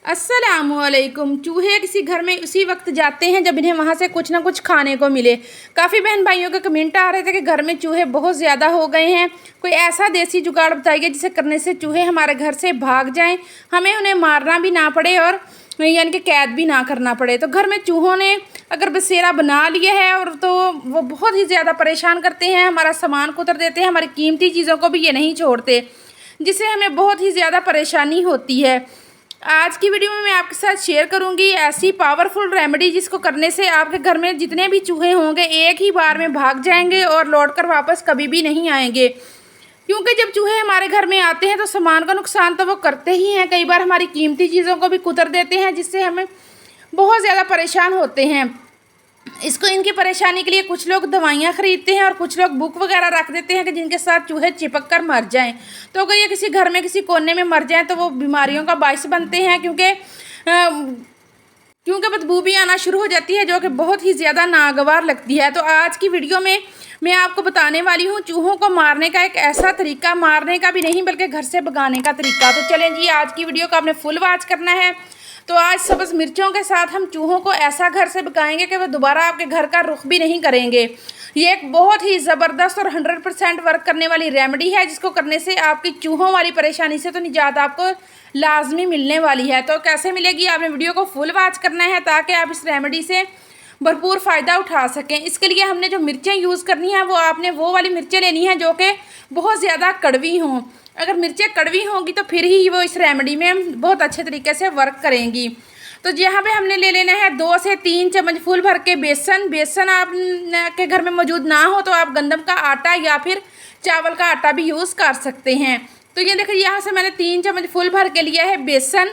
अस्सलामुअलैकुम। चूहे किसी घर में उसी वक्त जाते हैं जब इन्हें वहाँ से कुछ ना कुछ खाने को मिले। काफ़ी बहन भाइयों के कमेंट आ रहे थे कि घर में चूहे बहुत ज़्यादा हो गए हैं, कोई ऐसा देसी जुगाड़ बताइए जिसे करने से चूहे हमारे घर से भाग जाएं, हमें उन्हें मारना भी ना पड़े और यानी कि कैद भी ना करना पड़े। तो घर में चूहों ने अगर बसेरा बना लिया है और तो वो बहुत ही ज़्यादा परेशान करते हैं, हमारा सामान कुतर देते हैं, हमारी कीमती चीज़ों को भी ये नहीं छोड़ते, जिससे हमें बहुत ही ज़्यादा परेशानी होती है। आज की वीडियो में मैं आपके साथ शेयर करूंगी ऐसी पावरफुल रेमेडी जिसको करने से आपके घर में जितने भी चूहे होंगे एक ही बार में भाग जाएंगे और लौटकर वापस कभी भी नहीं आएंगे। क्योंकि जब चूहे हमारे घर में आते हैं तो सामान का नुकसान तो वो करते ही हैं, कई बार हमारी कीमती चीज़ों को भी कुतर देते हैं, जिससे हमें बहुत ज़्यादा परेशान होते हैं। इसको इनकी परेशानी के लिए कुछ लोग दवाइयाँ खरीदते हैं और कुछ लोग बुक वगैरह रख देते हैं कि जिनके साथ चूहे चिपक कर मर जाएं। तो अगर ये किसी घर में किसी कोने में मर जाएं तो वो बीमारियों का बायस बनते हैं, क्योंकि बदबू भी आना शुरू हो जाती है, जो कि बहुत ही ज़्यादा नागवार लगती है। तो आज की वीडियो में मैं आपको बताने वाली हूँ चूहों को मारने का एक ऐसा तरीका, मारने का भी नहीं बल्कि घर से भगाने का तरीका। तो चलें जी, आज की वीडियो को आपने फुल वॉच करना है। तो आज सब्ज़ मिर्चों के साथ हम चूहों को ऐसा घर से भगाएंगे कि वो दोबारा आपके घर का रुख भी नहीं करेंगे। ये एक बहुत ही ज़बरदस्त और 100% वर्क करने वाली रेमेडी है, जिसको करने से आपकी चूहों वाली परेशानी से तो निजात आपको लाजमी मिलने वाली है। तो कैसे मिलेगी, आपने वीडियो को फुल वॉच करना है ताकि आप इस रेमेडी से भरपूर फ़ायदा उठा सकें। इसके लिए हमने जो मिर्चें यूज़ करनी है वो आपने वो वाली मिर्चें लेनी है जो कि बहुत ज़्यादा कड़वी हों। अगर मिर्चें कड़वी होंगी तो फिर ही वो इस रेमेडी में बहुत अच्छे तरीके से वर्क करेंगी। तो यहाँ पे हमने ले लेना है 2 से 3 चम्मच फुल भर के बेसन। बेसन आप के घर में मौजूद ना हो तो आप गंदम का आटा या फिर चावल का आटा भी यूज़ कर सकते हैं। तो ये देखिए, यहाँ से मैंने 3 चम्मच फुल भर के लिया है बेसन।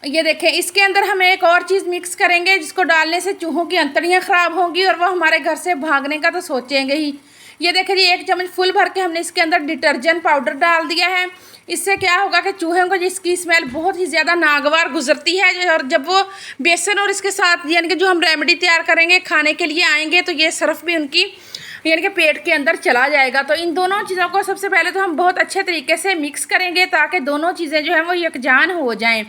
ये देखें, इसके अंदर हम एक और चीज़ मिक्स करेंगे जिसको डालने से चूहों की अंतड़ियाँ ख़राब होंगी और वो हमारे घर से भागने का तो सोचेंगे ही। ये देखिए जी, 1 चम्मच फुल भर के हमने इसके अंदर डिटर्जेंट पाउडर डाल दिया है। इससे क्या होगा कि चूहों को जिसकी स्मेल बहुत ही ज़्यादा नागवार गुजरती है, और जब वो बेसन और इसके साथ यानी कि जो हम रेमेडी तैयार करेंगे खाने के लिए आएंगे तो ये सर्फ भी उनकी यानी कि पेट के अंदर चला जाएगा। तो इन दोनों चीज़ों को सबसे पहले तो हम बहुत अच्छे तरीके से मिक्स करेंगे ताकि दोनों चीज़ें जो हैं वो यकजान हो जाएँ।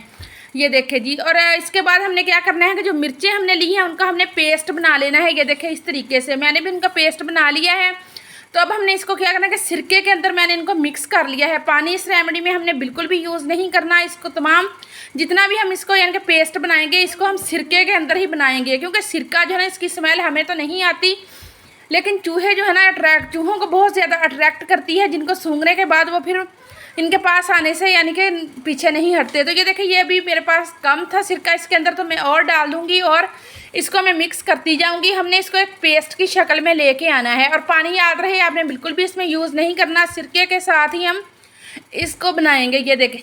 ये देखें जी, और इसके बाद हमने क्या करना है कि जो मिर्चें हमने ली हैं उनका हमने पेस्ट बना लेना है। ये देखें, इस तरीके से मैंने भी उनका पेस्ट बना लिया है। तो अब हमने इसको क्या करना है कि सिरके के अंदर मैंने इनको मिक्स कर लिया है। पानी इस रेमेडी में हमने बिल्कुल भी यूज़ नहीं करना। इसको तमाम जितना भी हम इसको यानी कि पेस्ट बनाएंगे इसको हम सिरके के अंदर ही बनाएंगे, क्योंकि सिरका जो है ना इसकी स्मेल हमें तो नहीं आती, लेकिन चूहे जो है ना चूहों को बहुत ज़्यादा अट्रैक्ट करती है, जिनको सूंघने के बाद वो फिर इनके पास आने से यानी कि पीछे नहीं हटते। तो ये देखिए, ये अभी मेरे पास कम था सिरका इसके अंदर, तो मैं और डाल दूँगी और इसको मैं मिक्स करती जाऊंगी। हमने इसको एक पेस्ट की शक्ल में लेके आना है और पानी याद रहे आपने बिल्कुल भी इसमें यूज़ नहीं करना, सिरके के साथ ही हम इसको बनाएंगे। ये देखें,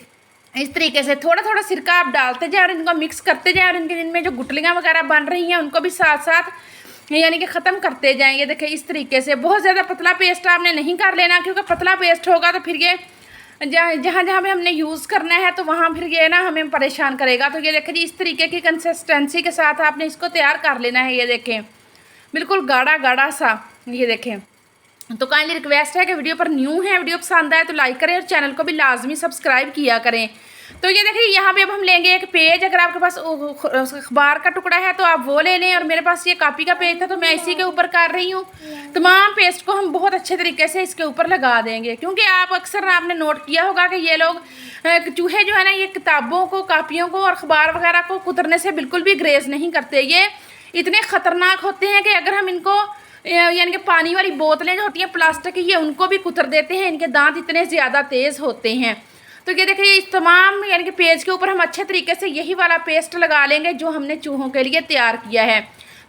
इस तरीके से थोड़ा थोड़ा सिरका आप डालते जाए और इनको मिक्स करते जाए और इनके जिनमें जो गुटलियाँ वगैरह बन रही हैं उनको भी साथ साथ यानी कि ख़त्म करते जाएँ। ये देखें, इस तरीके से बहुत ज़्यादा पतला पेस्ट आपने नहीं कर लेना, क्योंकि पतला पेस्ट होगा तो फिर ये जहाँ जहाँ पे हमने यूज़ करना है तो वहाँ फिर ये ना हमें परेशान करेगा। तो ये देखें जी, इस तरीके की कंसिस्टेंसी के साथ आपने इसको तैयार कर लेना है। ये देखें, बिल्कुल गाढ़ा गाढ़ा सा। ये देखें, तो काइंडली रिक्वेस्ट है कि वीडियो पर न्यू है, वीडियो पसंद आए तो लाइक करें और चैनल को भी लाजमी सब्सक्राइब किया करें। तो ये देखिए, यहाँ पे अब हम लेंगे एक पेज। अगर आपके पास अखबार का टुकड़ा है तो आप वो ले लें, और मेरे पास ये कॉपी का पेज था तो मैं इसी के ऊपर कर रही हूँ। तमाम पेस्ट को हम बहुत अच्छे तरीके से इसके ऊपर लगा देंगे, क्योंकि आप अक्सर आपने नोट किया होगा कि ये लोग चूहे जो है ना ये किताबों को, कापियों को और अखबार वगैरह को कुतरने से बिल्कुल भी ग्रेज नहीं करते। ये इतने ख़तरनाक होते हैं कि अगर हम इनको यानी कि पानी वाली बोतलें जो होती हैं प्लास्टिक की, ये उनको भी कुतर देते हैं। इनके दांत इतने ज़्यादा तेज़ होते हैं। तो ये देखिए, इस तमाम यानी कि पेज के ऊपर हम अच्छे तरीके से यही वाला पेस्ट लगा लेंगे जो हमने चूहों के लिए तैयार किया है।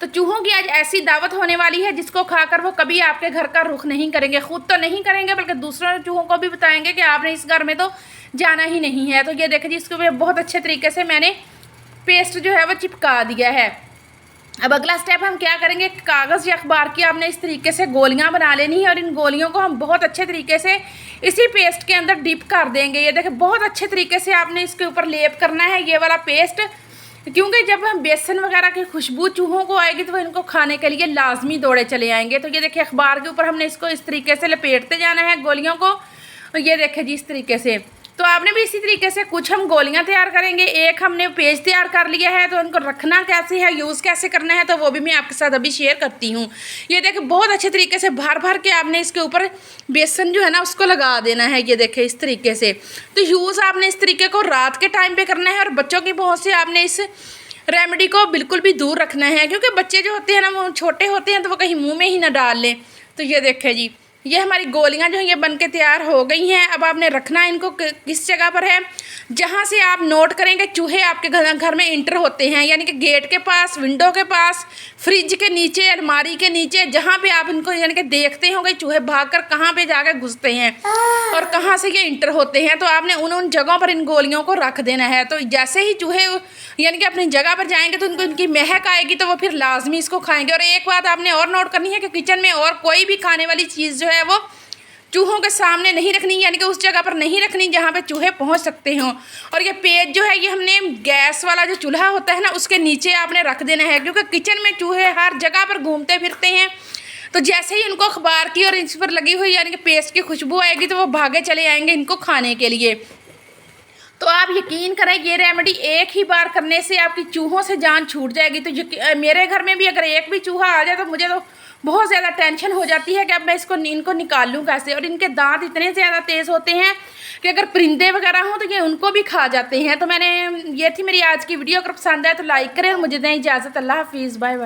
तो चूहों की आज ऐसी दावत होने वाली है जिसको खाकर वो कभी आपके घर का रुख नहीं करेंगे। खुद तो नहीं करेंगे बल्कि दूसरों चूहों को भी बताएंगे कि आपने इस घर में तो जाना ही नहीं है। तो ये देखिए जी, इसको बहुत अच्छे तरीके से मैंने पेस्ट जो है वो चिपका दिया है। अब अगला स्टेप हम क्या करेंगे, कागज़ या अखबार की आपने इस तरीके से गोलियां बना लेनी है और इन गोलियों को हम बहुत अच्छे तरीके से इसी पेस्ट के अंदर डिप कर देंगे। ये देखिए, बहुत अच्छे तरीके से आपने इसके ऊपर लेप करना है ये वाला पेस्ट, क्योंकि जब हम बेसन वगैरह की खुशबू चूहों को आएगी तो वो इनको खाने के लिए लाजमी दौड़े चले आएंगे। तो ये देखिए, अखबार के ऊपर हमने इसको इस तरीके से लपेटते जाना है गोलियों को। ये देखिए जी, इस तरीके से तो आपने भी इसी तरीके से कुछ हम गोलियां तैयार करेंगे। एक हमने पेज तैयार कर लिया है, तो उनको रखना कैसे है, यूज़ कैसे करना है, तो वो भी मैं आपके साथ अभी शेयर करती हूँ। ये देखिए बहुत अच्छे तरीके से भर भर के आपने इसके ऊपर बेसन जो है ना उसको लगा देना है। ये देखें इस तरीके से। तो यूज़ आपने इस तरीके को रात के टाइम पे करना है और बच्चों की पहुँच से आपने इस रेमेडी को बिल्कुल भी दूर रखना है, क्योंकि बच्चे जो होते हैं ना वो छोटे होते हैं तो वो कहीं मुँह में ही ना डाल लें। तो ये देखें जी, ये हमारी गोलियां जो हैं ये बनके तैयार हो गई हैं। अब आपने रखना है इनको किस जगह पर है, जहां से आप नोट करेंगे चूहे आपके घर में इंटर होते हैं, यानी कि गेट के पास, विंडो के पास, फ्रिज के नीचे, अलमारी के नीचे, जहां पे आप इनको यानी कि देखते होंगे चूहे भागकर कहां पे जाकर घुसते हैं और कहां से ये इंटर होते हैं। तो आपने उन जगहों पर इन गोलियों को रख देना है। तो जैसे ही चूहे यानी कि अपनी जगह पर जाएंगे तो उनको इनकी महक आएगी, तो वो फिर लाजमी इसको खाएंगे। और एक बात आपने और नोट करनी है कि किचन में और कोई भी खाने वाली चीज़ जो है वो चूहों के सामने नहीं रखनी, यानी कि उस जगह पर नहीं रखनी जहाँ पे चूहे पहुँच सकते हों। और ये पेज जो है ये हमने गैस वाला जो चूल्हा होता है ना उसके नीचे आपने रख देना है, क्योंकि किचन में चूहे हर जगह पर घूमते फिरते हैं। तो जैसे ही उनको अखबार की और इस पर लगी हुई यानी कि पेस्ट की खुशबू आएगी तो वो भागे चले आएंगे इनको खाने के लिए। तो आप यकीन करें ये रेमेडी एक ही बार करने से आपकी चूहों से जान छूट जाएगी। तो मेरे घर में भी अगर एक भी चूहा आ जाए तो मुझे तो बहुत ज़्यादा टेंशन हो जाती है कि अब मैं इनको निकाल लूँ कैसे। और इनके दांत इतने ज़्यादा तेज़ होते हैं कि अगर परिंदे वगैरह हों तो ये उनको भी खा जाते हैं। तो ये थी मेरी आज की वीडियो। अगर पसंद आए तो लाइक करें और मुझे दें इजाज़त। अल्लाह हाफिज़, बाय बाय।